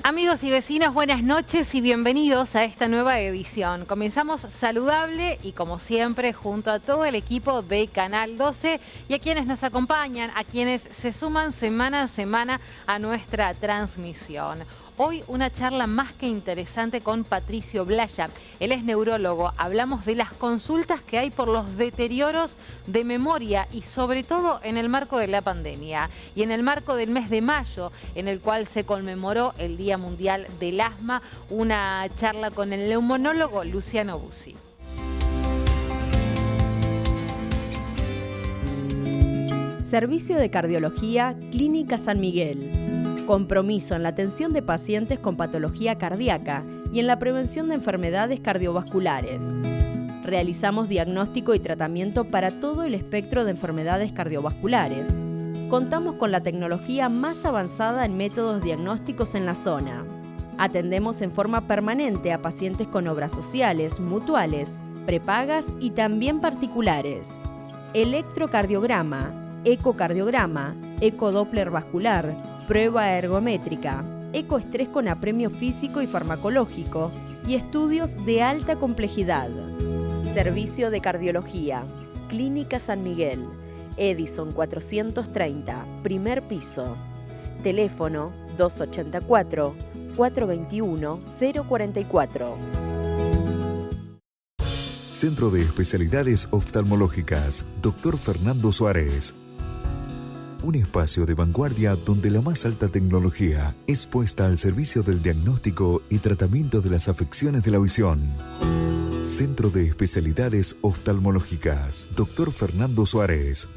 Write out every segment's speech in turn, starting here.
Amigos y vecinos, buenas noches y bienvenidos a esta nueva edición. Comenzamos saludable y como siempre junto a todo el equipo de Canal 12 y a quienes nos acompañan, a quienes se suman semana a semana a nuestra transmisión. Hoy una charla más que interesante con Patricio Blaya. Él es neurólogo. Hablamos de las consultas que hay por los deterioros de memoria y sobre todo en el marco de la pandemia y en el marco del mes de mayo, en el cual se conmemoró el Día Mundial del Asma. Una charla con el neumonólogo Luciano Bussi. Servicio de Cardiología Clínica San Miguel. Compromiso en la atención de pacientes con patología cardíaca y en la prevención de enfermedades cardiovasculares. Realizamos diagnóstico y tratamiento para todo el espectro de enfermedades cardiovasculares. Contamos con la tecnología más avanzada en métodos diagnósticos en la zona. Atendemos en forma permanente a pacientes con obras sociales, mutuales, prepagas y también particulares. Electrocardiograma, ecocardiograma, ecodoppler vascular, prueba ergométrica, ecoestrés con apremio físico y farmacológico y estudios de alta complejidad. Servicio de Cardiología, Clínica San Miguel, Edison 430, primer piso. Teléfono 284-421-044. Centro de Especialidades Oftalmológicas, Dr. Fernando Suárez. Un espacio de vanguardia donde la más alta tecnología es puesta al servicio del diagnóstico y tratamiento de las afecciones de la visión. Centro de Especialidades Oftalmológicas, Dr. Fernando Suárez.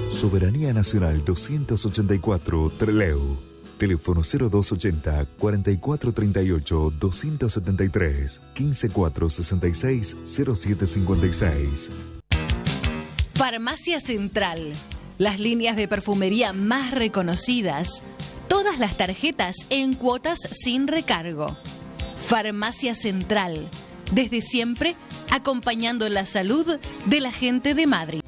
Soberanía Nacional 284, Trelew. Teléfono 0280 4438 273 15466 0756. Farmacia Central. Las líneas de perfumería más reconocidas. Todas las tarjetas en cuotas sin recargo. Farmacia Central. Desde siempre, acompañando la salud de la gente de Madrid.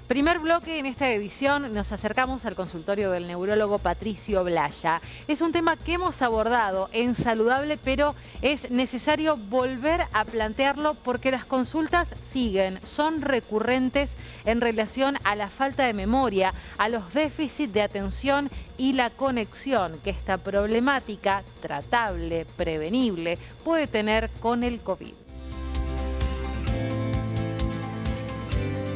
Primer bloque en esta edición nos acercamos al consultorio del neurólogo Patricio Blaya. Es un tema que hemos abordado en Saludable, pero es necesario volver a plantearlo porque las consultas siguen, son recurrentes en relación a la falta de memoria, a los déficits de atención y la conexión que esta problemática tratable, prevenible, puede tener con el COVID.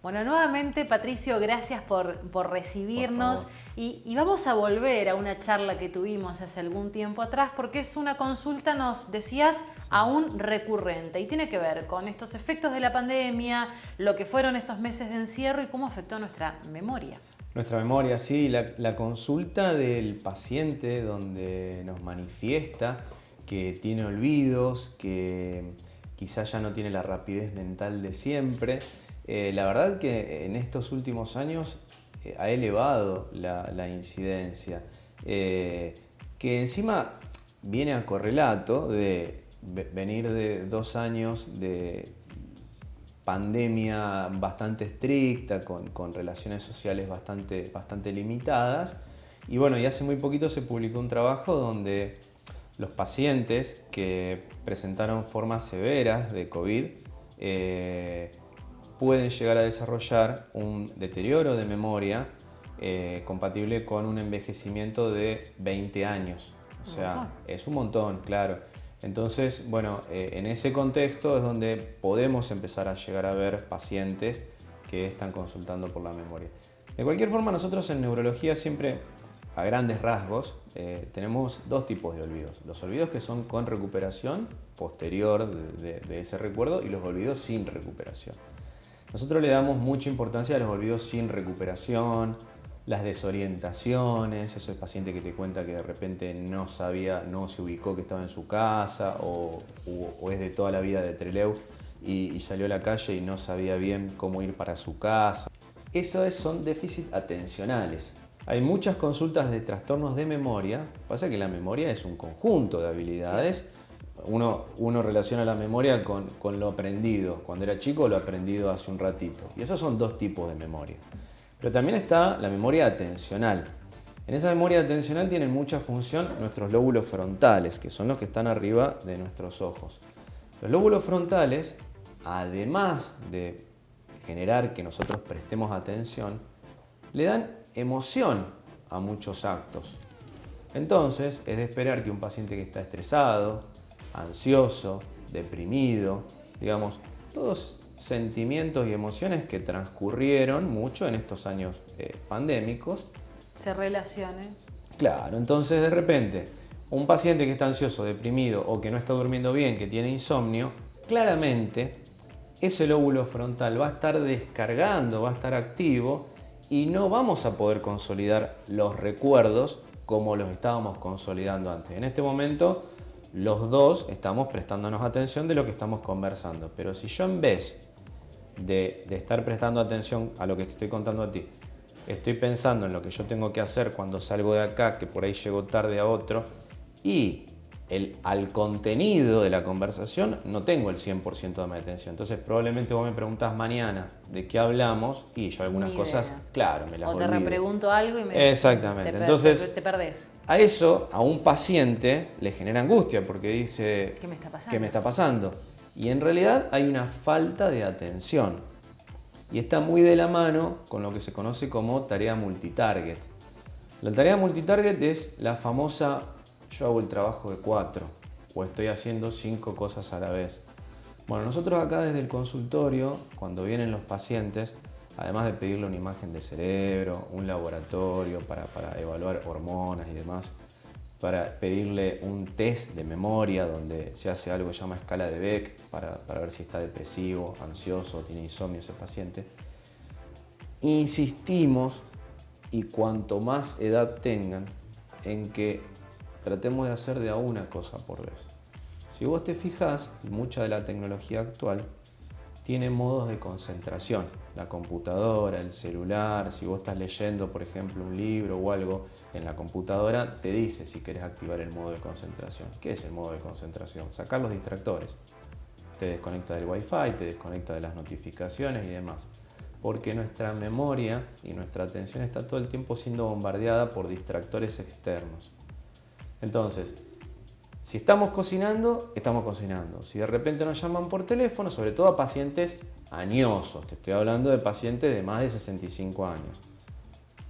Bueno, nuevamente, Patricio, gracias por recibirnos y vamos a volver a una charla que tuvimos hace algún tiempo atrás porque es una consulta, nos decías, aún recurrente y tiene que ver con estos efectos de la pandemia, lo que fueron esos meses de encierro y cómo afectó nuestra memoria. Nuestra memoria, sí, la consulta del paciente donde nos manifiesta que tiene olvidos, que quizás ya no tiene la rapidez mental de siempre. La verdad que en estos últimos años ha elevado la incidencia, que encima viene a correlato de venir de 2 años de pandemia bastante estricta, con relaciones sociales bastante limitadas. Y bueno, y hace muy poquito se publicó un trabajo donde los pacientes que presentaron formas severas de COVID pueden llegar a desarrollar un deterioro de memoria compatible con un envejecimiento de 20 años. O sea, es un montón, claro. Entonces, bueno, en ese contexto es donde podemos empezar a llegar a ver pacientes que están consultando por la memoria. De cualquier forma, nosotros en neurología siempre, a grandes rasgos, tenemos 2 tipos de olvidos. Los olvidos que son con recuperación posterior de ese recuerdo y los olvidos sin recuperación. Nosotros le damos mucha importancia a los olvidos sin recuperación, las desorientaciones, eso es paciente que te cuenta que de repente no sabía, no se ubicó que estaba en su casa o es de toda la vida de Trelew y salió a la calle y no sabía bien cómo ir para su casa. Eso son déficits atencionales. Hay muchas consultas de trastornos de memoria, pasa que la memoria es un conjunto de habilidades. Uno relaciona la memoria con lo aprendido. Cuando era chico, lo aprendido hace un ratito. Y esos son 2 tipos de memoria. Pero también está la memoria atencional. En esa memoria atencional tienen mucha función nuestros lóbulos frontales, que son los que están arriba de nuestros ojos. Los lóbulos frontales, además de generar que nosotros prestemos atención, le dan emoción a muchos actos. Entonces, es de esperar que un paciente que está estresado, ansioso, deprimido, digamos, todos sentimientos y emociones que transcurrieron mucho en estos años pandémicos, se relacione. Claro, entonces de repente, un paciente que está ansioso, deprimido o que no está durmiendo bien, que tiene insomnio, claramente ese lóbulo frontal va a estar descargando, va a estar activo y no vamos a poder consolidar los recuerdos como los estábamos consolidando antes. En este momento, los dos estamos prestándonos atención de lo que estamos conversando, pero si yo en vez de estar prestando atención a lo que te estoy contando a ti, estoy pensando en lo que yo tengo que hacer cuando salgo de acá, que por ahí llego tarde a otro, y al contenido de la conversación no tengo el 100% de mi atención. Entonces probablemente vos me preguntás mañana de qué hablamos y yo algunas cosas, claro, me las olvido. O te repregunto algo y me Exactamente. Entonces, te perdés. A eso, a un paciente le genera angustia porque dice, ¿qué me está pasando? ¿Qué me está pasando? Y en realidad hay una falta de atención. Y está muy de la mano con lo que se conoce como tarea multitarget. La tarea multitarget es la famosa yo hago el trabajo de 4 o estoy haciendo 5 cosas a la vez. Bueno, nosotros acá desde el consultorio, cuando vienen los pacientes, además de pedirle una imagen de cerebro, un laboratorio para evaluar hormonas y demás, para pedirle un test de memoria donde se hace algo que se llama escala de Beck para ver si está depresivo, ansioso, tiene insomnio ese paciente. Insistimos, y cuanto más edad tengan, en que tratemos de hacer de a una cosa por vez. Si vos te fijás, mucha de la tecnología actual tiene modos de concentración. La computadora, el celular, si vos estás leyendo, por ejemplo, un libro o algo en la computadora, te dice si querés activar el modo de concentración. ¿Qué es el modo de concentración? Sacar los distractores. Te desconecta del Wi-Fi, te desconecta de las notificaciones y demás. Porque nuestra memoria y nuestra atención está todo el tiempo siendo bombardeada por distractores externos. Entonces, si estamos cocinando, estamos cocinando. Si de repente nos llaman por teléfono, sobre todo a pacientes añosos, te estoy hablando de pacientes de más de 65 años.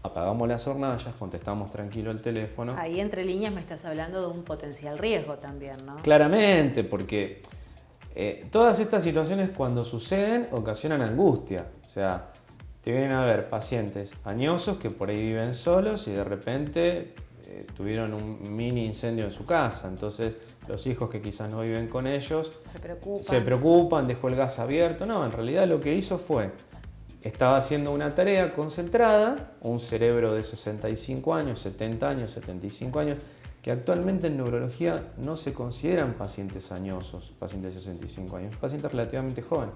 Apagamos las hornallas, contestamos tranquilo el teléfono. Ahí entre líneas me estás hablando de un potencial riesgo también, ¿no? Claramente, porque todas estas situaciones cuando suceden ocasionan angustia. O sea, te vienen a ver pacientes añosos que por ahí viven solos y de repente tuvieron un mini incendio en su casa, entonces los hijos que quizás no viven con ellos se preocupan, dejó el gas abierto. No, en realidad lo que hizo fue, estaba haciendo una tarea concentrada, un cerebro de 65 años, 70 años, 75 años, que actualmente en neurología no se consideran pacientes añosos, pacientes de 65 años, pacientes relativamente jóvenes.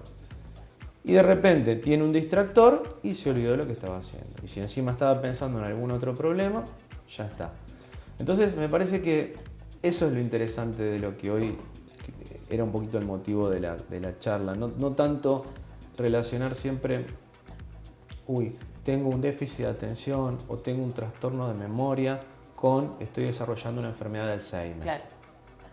Y de repente tiene un distractor y se olvidó de lo que estaba haciendo. Y si encima estaba pensando en algún otro problema, ya está. Entonces me parece que eso es lo interesante de lo que hoy era un poquito el motivo de la charla. No tanto relacionar siempre, tengo un déficit de atención o tengo un trastorno de memoria con estoy desarrollando una enfermedad de Alzheimer. Claro.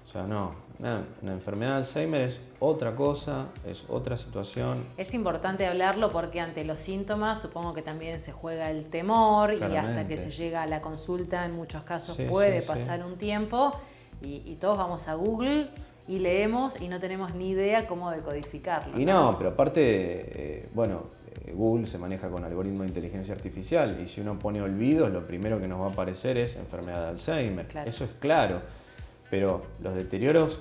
O sea, no, una enfermedad de Alzheimer es otra cosa, es otra situación. Es importante hablarlo porque ante los síntomas supongo que también se juega el temor. Claramente. Y hasta que se llega a la consulta en muchos casos puede pasar un tiempo y todos vamos a Google y leemos y no tenemos ni idea cómo decodificarlo. Y no, pero aparte, Google se maneja con algoritmos de inteligencia artificial y si uno pone olvidos, lo primero que nos va a aparecer es enfermedad de Alzheimer. Claro. Eso es claro. Pero los deterioros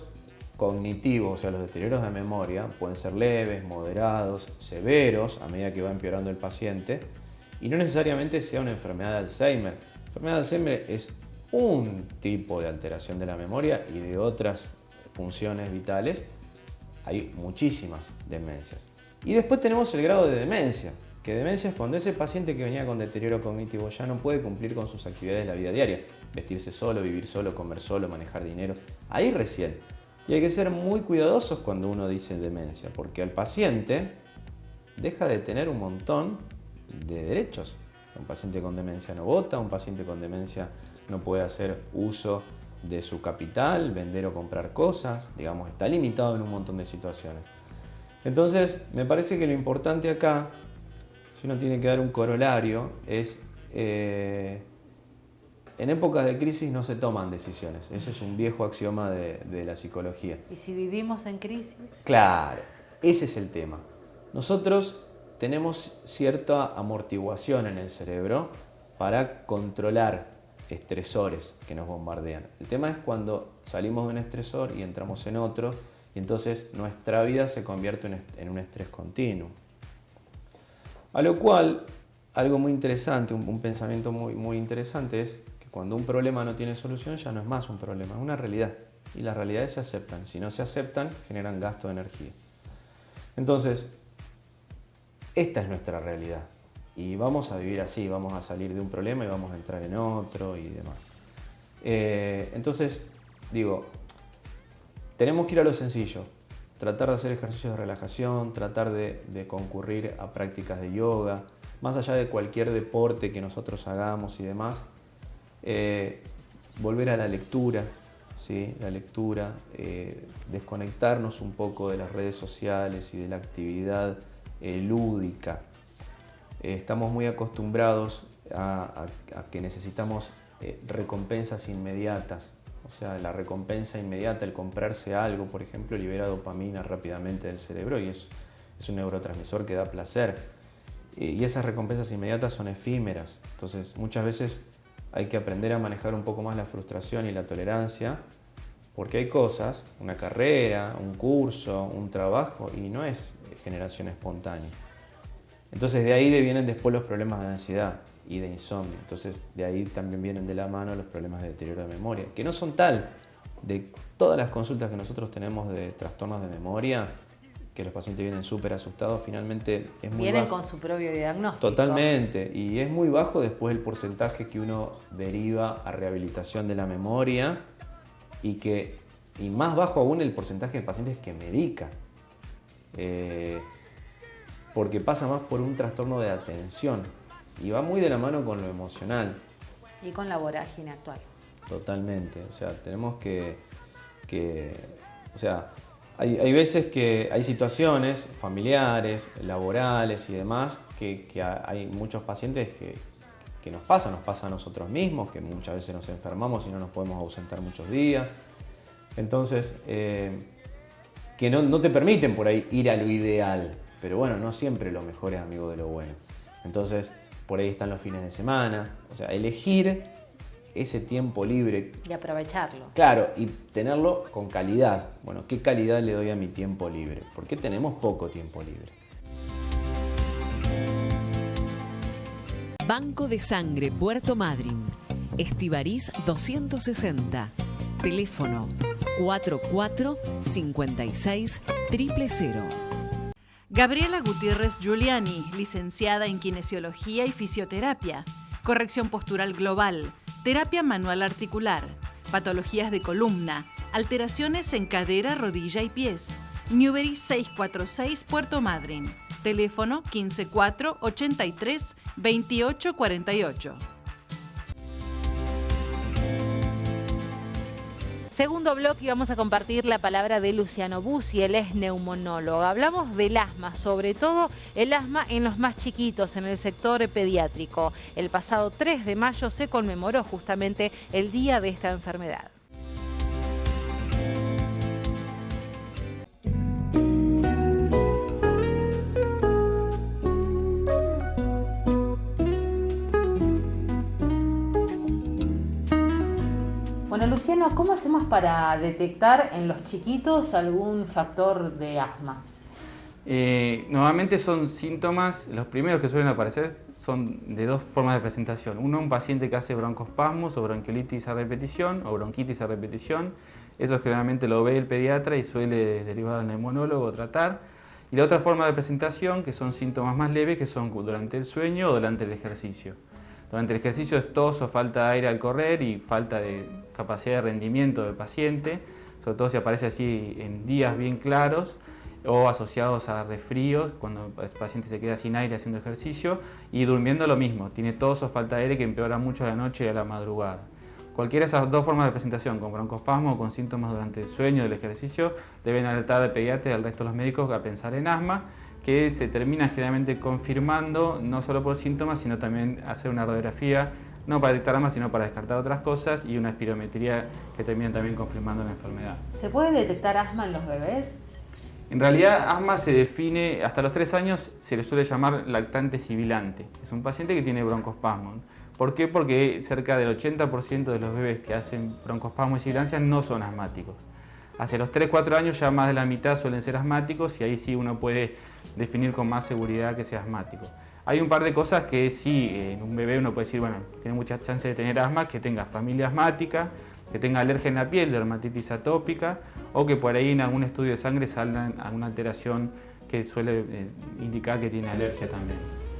cognitivos, o sea, los deterioros de memoria, pueden ser leves, moderados, severos, a medida que va empeorando el paciente, y no necesariamente sea una enfermedad de Alzheimer. La enfermedad de Alzheimer es un tipo de alteración de la memoria y de otras funciones vitales. Hay muchísimas demencias. Y después tenemos el grado de demencia, que demencia es cuando ese paciente que venía con deterioro cognitivo ya no puede cumplir con sus actividades de la vida diaria. Vestirse solo, vivir solo, comer solo, manejar dinero. Ahí recién. Y hay que ser muy cuidadosos cuando uno dice demencia, porque al paciente deja de tener un montón de derechos. Un paciente con demencia no vota, un paciente con demencia no puede hacer uso de su capital, vender o comprar cosas, digamos, está limitado en un montón de situaciones. Entonces, me parece que lo importante acá, si uno tiene que dar un corolario, es en épocas de crisis no se toman decisiones. Ese es un viejo axioma de la psicología. ¿Y si vivimos en crisis? Claro, ese es el tema. Nosotros tenemos cierta amortiguación en el cerebro para controlar estresores que nos bombardean. El tema es cuando salimos de un estresor y entramos en otro, y entonces nuestra vida se convierte en un estrés continuo. A lo cual, algo muy interesante, un pensamiento muy interesante es que cuando un problema no tiene solución ya no es más un problema, es una realidad. Y las realidades se aceptan. Si no se aceptan, generan gasto de energía. Entonces, esta es nuestra realidad. Y vamos a vivir así, vamos a salir de un problema y vamos a entrar en otro y demás. Entonces, digo, tenemos que ir a lo sencillo. Tratar de hacer ejercicios de relajación, tratar de concurrir a prácticas de yoga, más allá de cualquier deporte que nosotros hagamos y demás, volver a la lectura, ¿sí? La lectura, desconectarnos un poco de las redes sociales y de la actividad lúdica. Estamos muy acostumbrados a que necesitamos recompensas inmediatas. O sea, la recompensa inmediata, el comprarse algo, por ejemplo, libera dopamina rápidamente del cerebro y es un neurotransmisor que da placer. Y esas recompensas inmediatas son efímeras. Entonces, muchas veces hay que aprender a manejar un poco más la frustración y la tolerancia, porque hay cosas, una carrera, un curso, un trabajo, y no es generación espontánea. Entonces de ahí vienen después los problemas de ansiedad y de insomnio. Entonces de ahí también vienen de la mano los problemas de deterioro de memoria, que no son tal. De todas las consultas que nosotros tenemos de trastornos de memoria, que los pacientes vienen súper asustados, finalmente es muy Vienen bajo. con su propio diagnóstico. Totalmente, y es muy bajo después el porcentaje que uno deriva a rehabilitación de la memoria y más bajo aún el porcentaje de pacientes que medica. Porque pasa más por un trastorno de atención y va muy de la mano con lo emocional. Y con la vorágine actual. Totalmente, o sea, tenemos o sea, hay veces que hay situaciones familiares, laborales y demás que hay muchos pacientes que nos pasa a nosotros mismos, que muchas veces nos enfermamos y no nos podemos ausentar muchos días. Entonces, que no te permiten por ahí ir a lo ideal. Pero bueno, no siempre lo mejor es amigo de lo bueno. Entonces, por ahí están los fines de semana. O sea, elegir ese tiempo libre. Y aprovecharlo. Claro, y tenerlo con calidad. Bueno, ¿qué calidad le doy a mi tiempo libre? Porque tenemos poco tiempo libre. Banco de Sangre Puerto Madryn. Estivariz 260. Teléfono 44 56 000. Gabriela Gutiérrez Giuliani, licenciada en Kinesiología y Fisioterapia, Corrección Postural Global, Terapia Manual Articular, Patologías de Columna, Alteraciones en Cadera, Rodilla y Pies. Newbery 646 Puerto Madryn. Teléfono 154 83 28 48. Segundo bloque y vamos a compartir la palabra de Luciano Bussi, él es neumonólogo. Hablamos del asma, sobre todo el asma en los más chiquitos, en el sector pediátrico. El pasado 3 de mayo se conmemoró justamente el día de esta enfermedad. Bueno, Luciano, ¿cómo hacemos para detectar en los chiquitos algún factor de asma? Normalmente son síntomas, los primeros que suelen aparecer son de dos formas de presentación. Uno, un paciente que hace broncoespasmos o bronquiolitis a repetición o bronquitis a repetición. Eso generalmente lo ve el pediatra y suele derivar al neumonólogo o tratar. Y la otra forma de presentación, que son síntomas más leves, que son durante el sueño o durante el ejercicio. Durante el ejercicio es tos o falta de aire al correr y falta de capacidad de rendimiento del paciente, sobre todo si aparece así en días bien claros. o asociados a resfríos, cuando el paciente se queda sin aire haciendo ejercicio, y durmiendo lo mismo, tiene tos o falta de aire que empeora mucho a la noche y a la madrugada. Cualquiera de esas dos formas de presentación, con broncoespasmo o con síntomas durante el sueño del ejercicio, deben alertar al pediatra y al resto de los médicos a pensar en asma, que se termina generalmente confirmando no solo por síntomas, sino también hacer una radiografía, no para detectar asma, sino para descartar otras cosas, y una espirometría que terminan también confirmando la enfermedad. ¿Se puede detectar asma en los bebés? En realidad, asma se define, hasta los 3 años se le suele llamar lactante sibilante. Es un paciente que tiene broncoespasmo. ¿Por qué? Porque cerca del 80% de los bebés que hacen broncoespasmo y sibilancia no son asmáticos. Hacia los 3-4 años ya más de la mitad suelen ser asmáticos y ahí sí uno puede definir con más seguridad que sea asmático. Hay un par de cosas que sí, en un bebé uno puede decir, bueno, tiene muchas chances de tener asma, que tenga familia asmática, que tenga alergia en la piel, dermatitis atópica, o que por ahí en algún estudio de sangre salga alguna alteración que suele indicar que tiene alergia también.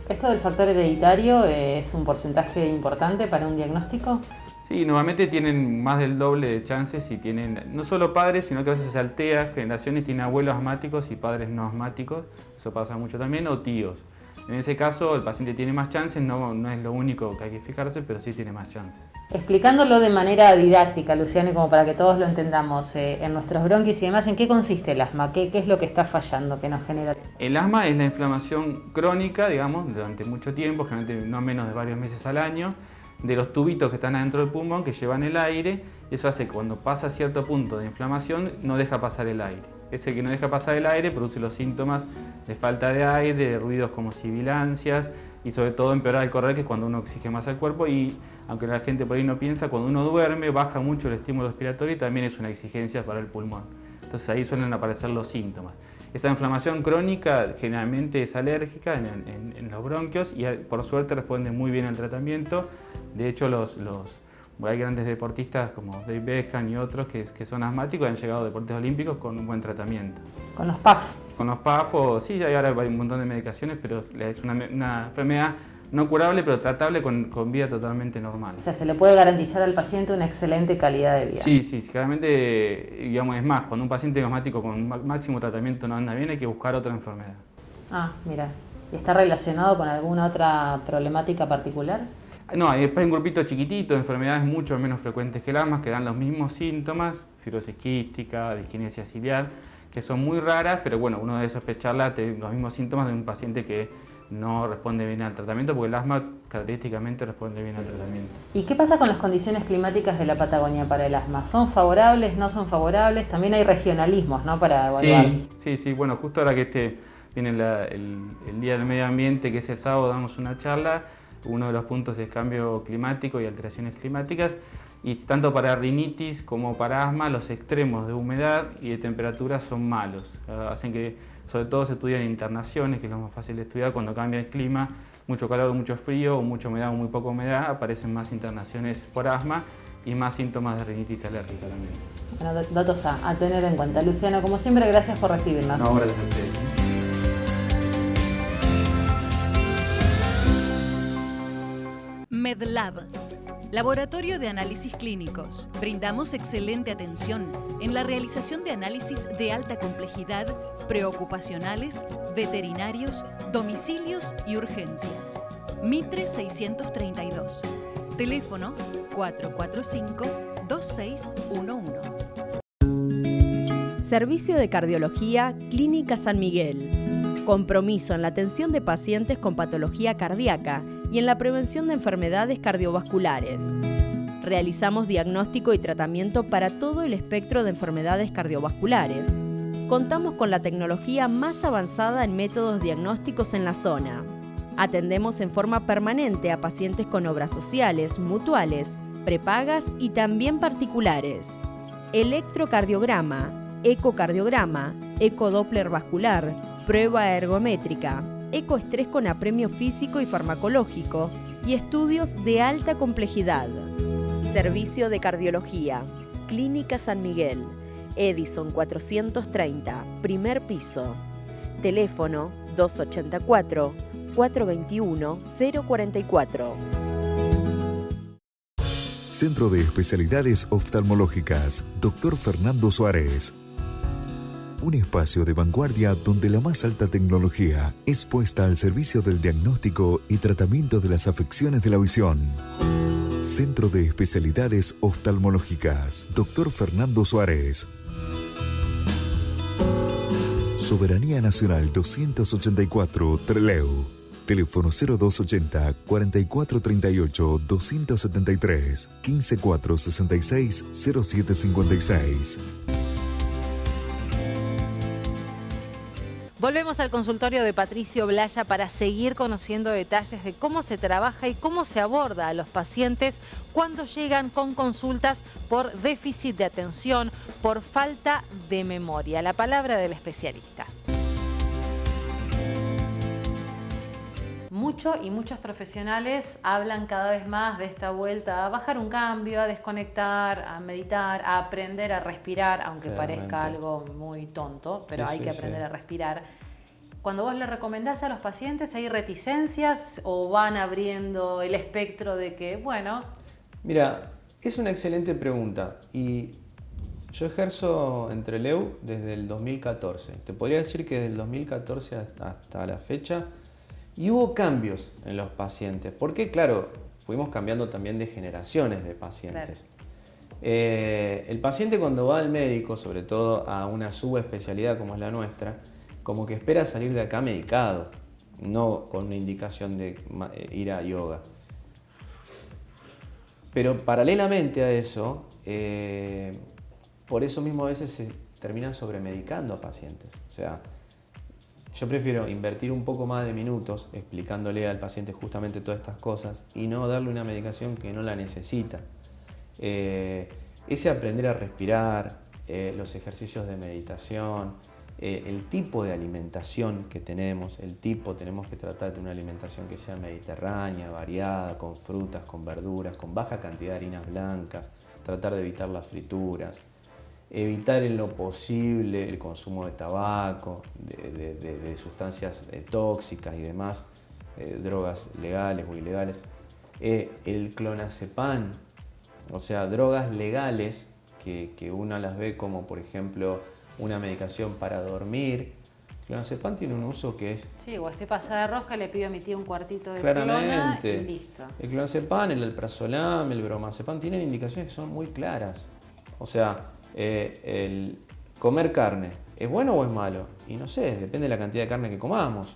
¿Esto del factor hereditario es un porcentaje importante para un diagnóstico? Sí, normalmente tienen más del doble de chances si tienen no solo padres, sino que a veces se saltea, generaciones tienen abuelos asmáticos y padres no asmáticos, eso pasa mucho también, o tíos. En ese caso el paciente tiene más chances, no es lo único que hay que fijarse, pero sí tiene más chances. Explicándolo de manera didáctica, Luciano, como para que todos lo entendamos, en nuestros bronquios y demás, ¿en qué consiste el asma? ¿Qué es lo que está fallando, que nos genera? El asma es la inflamación crónica, digamos, durante mucho tiempo, generalmente no menos de varios meses al año, de los tubitos que están adentro del pulmón que llevan el aire. Eso hace que cuando pasa cierto punto de inflamación no deja pasar el aire. Ese que no deja pasar el aire produce los síntomas de falta de aire, de ruidos como sibilancias y sobre todo empeorar el correr, que es cuando uno exige más al cuerpo, y aunque la gente por ahí no piensa, cuando uno duerme baja mucho el estímulo respiratorio y también es una exigencia para el pulmón. Entonces ahí suelen aparecer los síntomas. Esa inflamación crónica generalmente es alérgica en los bronquios y por suerte responde muy bien al tratamiento. De hecho hay grandes deportistas como Dave Beckham y otros que son asmáticos y han llegado a deportes olímpicos con un buen tratamiento. ¿Con los PAF? Con los PAF, sí, ahora hay un montón de medicaciones, pero es una enfermedad no curable, pero tratable con vida totalmente normal. O sea, se le puede garantizar al paciente una excelente calidad de vida. Sí, claramente, digamos, es más, cuando un paciente asmático con máximo tratamiento no anda bien, hay que buscar otra enfermedad. Ah, mira. ¿Y está relacionado con alguna otra problemática particular? No, hay un grupito chiquitito de enfermedades mucho menos frecuentes que el asma, que dan los mismos síntomas, fibrosis quística, disquinesia ciliar, que son muy raras, pero bueno, uno debe sospecharla de los mismos síntomas de un paciente que no responde bien al tratamiento, porque el asma característicamente responde bien al tratamiento. ¿Y qué pasa con las condiciones climáticas de la Patagonia para el asma? ¿Son favorables, no son favorables? También hay regionalismos, ¿no?, para evaluar. Sí, bueno, justo ahora que viene el Día del Medio Ambiente, que es el sábado, damos una charla. Uno de los puntos es cambio climático y alteraciones climáticas, y tanto para rinitis como para asma los extremos de humedad y de temperatura son malos. Hacen que sobre todo se estudian internaciones, que es lo más fácil de estudiar cuando cambia el clima, mucho calor o mucho frío, o mucha humedad o muy poca humedad, aparecen más internaciones por asma y más síntomas de rinitis alérgica también. Bueno, datos a tener en cuenta. Luciano, como siempre, gracias por recibirnos. No, gracias a ustedes. MedLab, Laboratorio de Análisis Clínicos. Brindamos excelente atención en la realización de análisis de alta complejidad, preocupacionales, veterinarios, domicilios y urgencias. Mitre 632. Teléfono 445-2611. Servicio de Cardiología Clínica San Miguel. Compromiso en la atención de pacientes con patología cardíaca y en la prevención de enfermedades cardiovasculares. Realizamos diagnóstico y tratamiento para todo el espectro de enfermedades cardiovasculares. Contamos con la tecnología más avanzada en métodos diagnósticos en la zona. Atendemos en forma permanente a pacientes con obras sociales, mutuales, prepagas y también particulares. Electrocardiograma, ecocardiograma, ecodoppler vascular, prueba ergométrica, ecoestrés con apremio físico y farmacológico y estudios de alta complejidad. Servicio de Cardiología, Clínica San Miguel, Edison 430, primer piso. Teléfono 284-421-044. Centro de Especialidades Oftalmológicas, Dr. Fernando Suárez. Un espacio de vanguardia donde la más alta tecnología es puesta al servicio del diagnóstico y tratamiento de las afecciones de la visión. Centro de Especialidades Oftalmológicas, Dr. Fernando Suárez. Soberanía Nacional 284, Trelew. Teléfono 0280 4438 273 15466 0756. Volvemos al consultorio de Patricio Blaya para seguir conociendo detalles de cómo se trabaja y cómo se aborda a los pacientes cuando llegan con consultas por déficit de atención, por falta de memoria. La palabra del especialista. Muchos profesionales hablan cada vez más de esta vuelta a bajar un cambio, a desconectar, a meditar, a aprender a respirar, aunque parezca algo muy tonto, pero hay que aprender a respirar. Cuando vos le recomendás a los pacientes, ¿hay reticencias o van abriendo el espectro de que, bueno? Mira, es una excelente pregunta y yo ejerzo en Trelew desde el 2014. Te podría decir que desde el 2014 hasta la fecha y hubo cambios en los pacientes, porque claro, fuimos cambiando también de generaciones de pacientes. Claro. El paciente cuando va al médico, sobre todo a una subespecialidad como es la nuestra, como que espera salir de acá medicado, no con una indicación de ir a yoga. Pero paralelamente a eso, por eso mismo a veces se termina sobremedicando a pacientes. O sea, yo prefiero invertir un poco más de minutos explicándole al paciente justamente todas estas cosas y no darle una medicación que no la necesita. Ese aprender a respirar, los ejercicios de meditación, el tipo de alimentación que tenemos que tratar de una alimentación que sea mediterránea, variada, con frutas, con verduras, con baja cantidad de harinas blancas, tratar de evitar las frituras. Evitar en lo posible el consumo de tabaco, de sustancias tóxicas y demás, drogas legales o ilegales. El clonazepam, o sea, drogas legales que uno las ve como, por ejemplo, una medicación para dormir. El clonazepam tiene un uso que es... Sí, o estoy pasada de rosca, le pido a mi tío un cuartito de claramente, clona y listo. El clonazepam, el alprazolam, el bromazepam tienen indicaciones que son muy claras. O sea, el comer carne, ¿es bueno o es malo? Y no sé, depende de la cantidad de carne que comamos.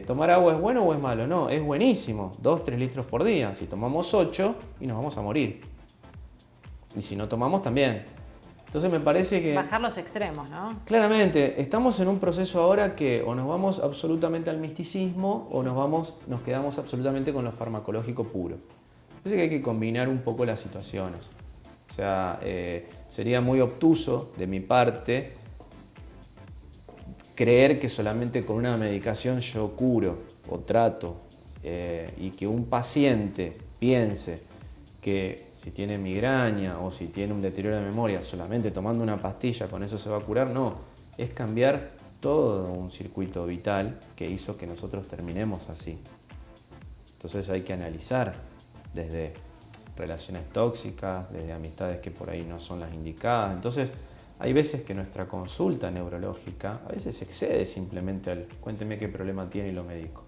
¿Tomar agua es bueno o es malo? No, es buenísimo, 2-3 litros por día. Si tomamos 8 y nos vamos a morir. Y si no tomamos también. Entonces me parece que... bajar los extremos, ¿no? Claramente, estamos en un proceso ahora que o nos vamos absolutamente al misticismo o nos quedamos absolutamente con lo farmacológico puro. Parece que hay que combinar un poco las situaciones. O sea, sería muy obtuso de mi parte creer que solamente con una medicación yo curo o trato y que un paciente piense que si tiene migraña o si tiene un deterioro de memoria solamente tomando una pastilla con eso se va a curar. No, es cambiar todo un circuito vital que hizo que nosotros terminemos así. Entonces hay que analizar desde relaciones tóxicas, desde amistades que por ahí no son las indicadas. Entonces, hay veces que nuestra consulta neurológica a veces excede simplemente al cuénteme qué problema tiene y lo medico.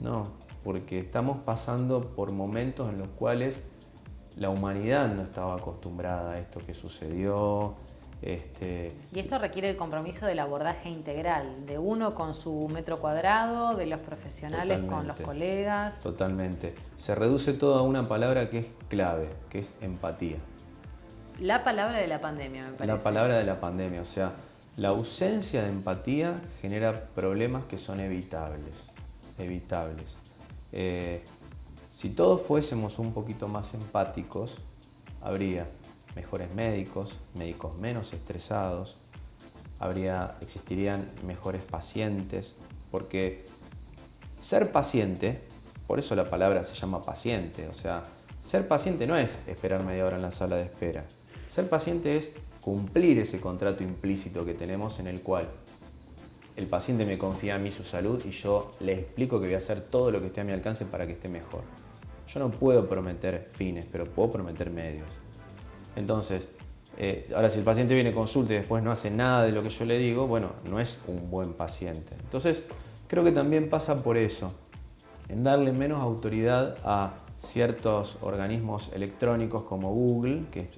No, porque estamos pasando por momentos en los cuales la humanidad no estaba acostumbrada a esto que sucedió. Y esto requiere el compromiso del abordaje integral, de uno con su metro cuadrado, de los profesionales con los colegas. Totalmente. Se reduce todo a una palabra que es clave, que es empatía. La palabra de la pandemia, me parece. La palabra de la pandemia, o sea, la ausencia de empatía genera problemas que son evitables. Si todos fuésemos un poquito más empáticos, habría mejores médicos menos estresados, existirían mejores pacientes, porque ser paciente, por eso la palabra se llama paciente, o sea, ser paciente no es esperar media hora en la sala de espera. Ser paciente es cumplir ese contrato implícito que tenemos en el cual el paciente me confía a mí su salud y yo le explico que voy a hacer todo lo que esté a mi alcance para que esté mejor. Yo no puedo prometer fines, pero puedo prometer medios. Entonces, Ahora, si el paciente viene a consulta y después no hace nada de lo que yo le digo, bueno, no es un buen paciente. Entonces, creo que también pasa por eso, en darle menos autoridad a ciertos organismos electrónicos como Google, que es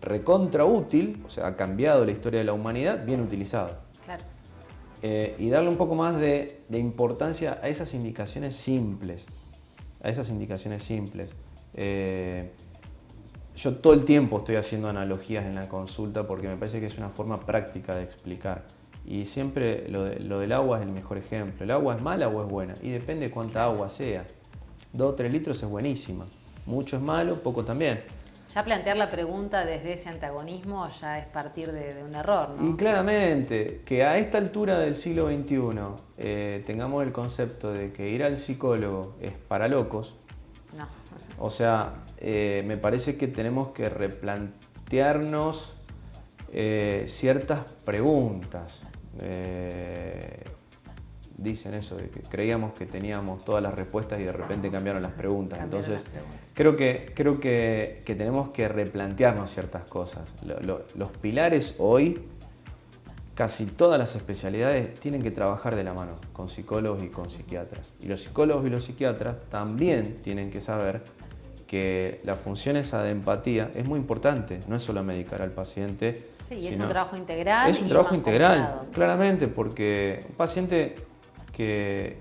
recontra útil, o sea, ha cambiado la historia de la humanidad, bien utilizado. Claro. Y darle un poco más de importancia a esas indicaciones simples. Yo todo el tiempo estoy haciendo analogías en la consulta porque me parece que es una forma práctica de explicar. Y siempre lo del agua es el mejor ejemplo. ¿El agua es mala o es buena? Y depende de cuánta agua sea. 2 o 3 litros es buenísima. Mucho es malo, poco también. Ya plantear la pregunta desde ese antagonismo ya es partir de un error, ¿no? Y claramente, que a esta altura del siglo XXI tengamos el concepto de que ir al psicólogo es para locos. No. O sea, me parece que tenemos que replantearnos ciertas preguntas. Dicen eso, de que creíamos que teníamos todas las respuestas y de repente cambiaron las preguntas. Entonces, creo que tenemos que replantearnos ciertas cosas. Los pilares hoy, casi todas las especialidades tienen que trabajar de la mano con psicólogos y con psiquiatras. Y los psicólogos y los psiquiatras también tienen que saber que la función esa de empatía es muy importante, no es solo medicar al paciente. Sí, y es un trabajo integral. Es un trabajo integral, claramente, porque un paciente que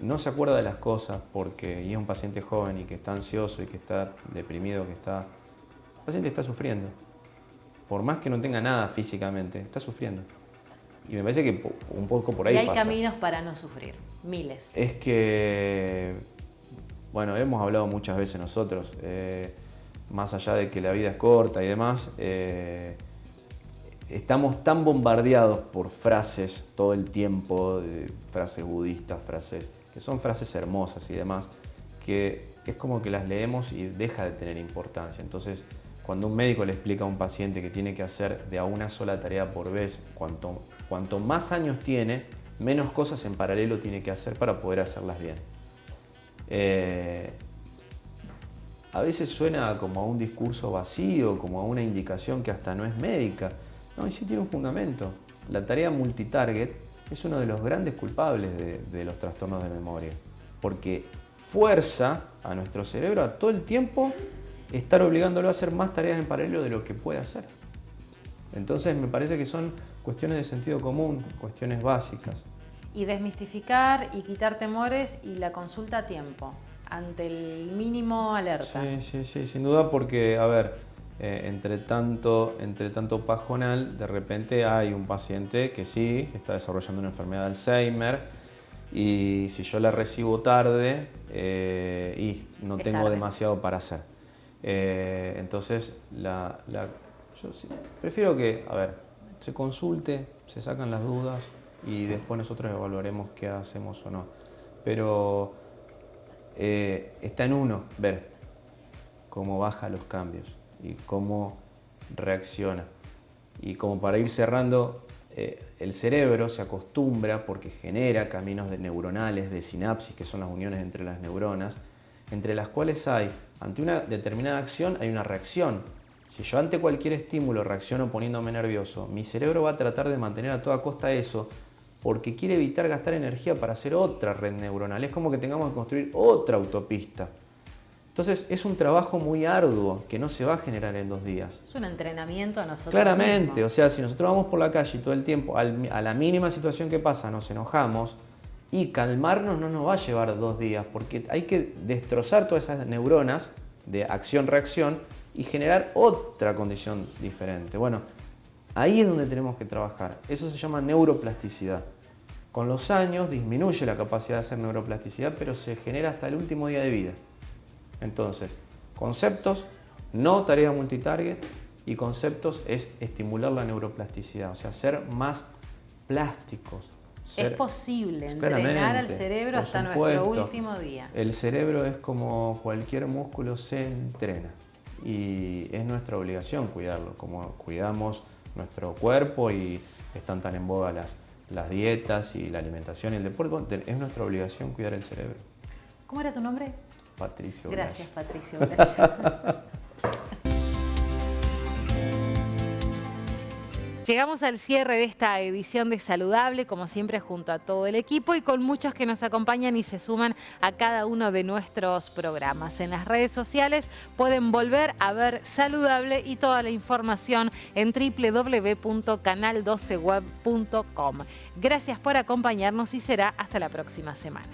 no se acuerda de las cosas y es un paciente joven y que está ansioso y que está deprimido, el paciente está sufriendo. Por más que no tenga nada físicamente, está sufriendo. Y me parece que un poco por ahí pasa. Y hay caminos para no sufrir, miles. Es que, bueno, hemos hablado muchas veces nosotros, más allá de que la vida es corta y demás, estamos tan bombardeados por frases todo el tiempo, frases budistas, que son frases hermosas y demás, que es como que las leemos y deja de tener importancia. Entonces, cuando un médico le explica a un paciente que tiene que hacer de a una sola tarea por vez, cuanto más años tiene, menos cosas en paralelo tiene que hacer para poder hacerlas bien. A veces suena como a un discurso vacío, como a una indicación que hasta no es médica. No, y sí tiene un fundamento. La tarea multitarget es uno de los grandes culpables de los trastornos de memoria, porque fuerza a nuestro cerebro a todo el tiempo estar obligándolo a hacer más tareas en paralelo de lo que puede hacer. Entonces me parece que son cuestiones de sentido común, cuestiones básicas. Y desmistificar y quitar temores y la consulta a tiempo, ante el mínimo alerta. Sí, sin duda, porque, a ver, entre tanto pajonal, de repente hay un paciente que sí, está desarrollando una enfermedad de Alzheimer, y si yo la recibo tarde, y no tengo demasiado para hacer. Entonces, yo sí, prefiero que, a ver, se consulte, se sacan las dudas y después nosotros evaluaremos qué hacemos o no. Pero está en uno ver cómo baja los cambios y cómo reacciona. Y como para ir cerrando, el cerebro se acostumbra porque genera caminos neuronales de sinapsis, que son las uniones entre las neuronas, entre las cuales ante una determinada acción hay una reacción. Si yo ante cualquier estímulo reacciono poniéndome nervioso, mi cerebro va a tratar de mantener a toda costa eso porque quiere evitar gastar energía para hacer otra red neuronal. Es como que tengamos que construir otra autopista. Entonces es un trabajo muy arduo que no se va a generar en 2 días. Es un entrenamiento a nosotros Claramente, mismos. O sea, si nosotros vamos por la calle todo el tiempo, a la mínima situación que pasa nos enojamos, y calmarnos no nos va a llevar 2 días, porque hay que destrozar todas esas neuronas de acción-reacción y generar otra condición diferente. Bueno, ahí es donde tenemos que trabajar. Eso se llama neuroplasticidad. Con los años disminuye la capacidad de hacer neuroplasticidad, pero se genera hasta el último día de vida. Entonces, conceptos, no tarea multitarget, y conceptos es estimular la neuroplasticidad, o sea, ser más plásticos. Es posible entrenar al cerebro hasta nuestro último día. El cerebro es como cualquier músculo, se entrena y es nuestra obligación cuidarlo, como cuidamos nuestro cuerpo y están tan en boga las dietas y la alimentación y el deporte. Es nuestra obligación cuidar el cerebro. ¿Cómo era tu nombre? Patricio. Gracias, Patricio. Llegamos al cierre de esta edición de Saludable, como siempre junto a todo el equipo y con muchos que nos acompañan y se suman a cada uno de nuestros programas. En las redes sociales pueden volver a ver Saludable y toda la información en www.canal12web.com. Gracias por acompañarnos y será hasta la próxima semana.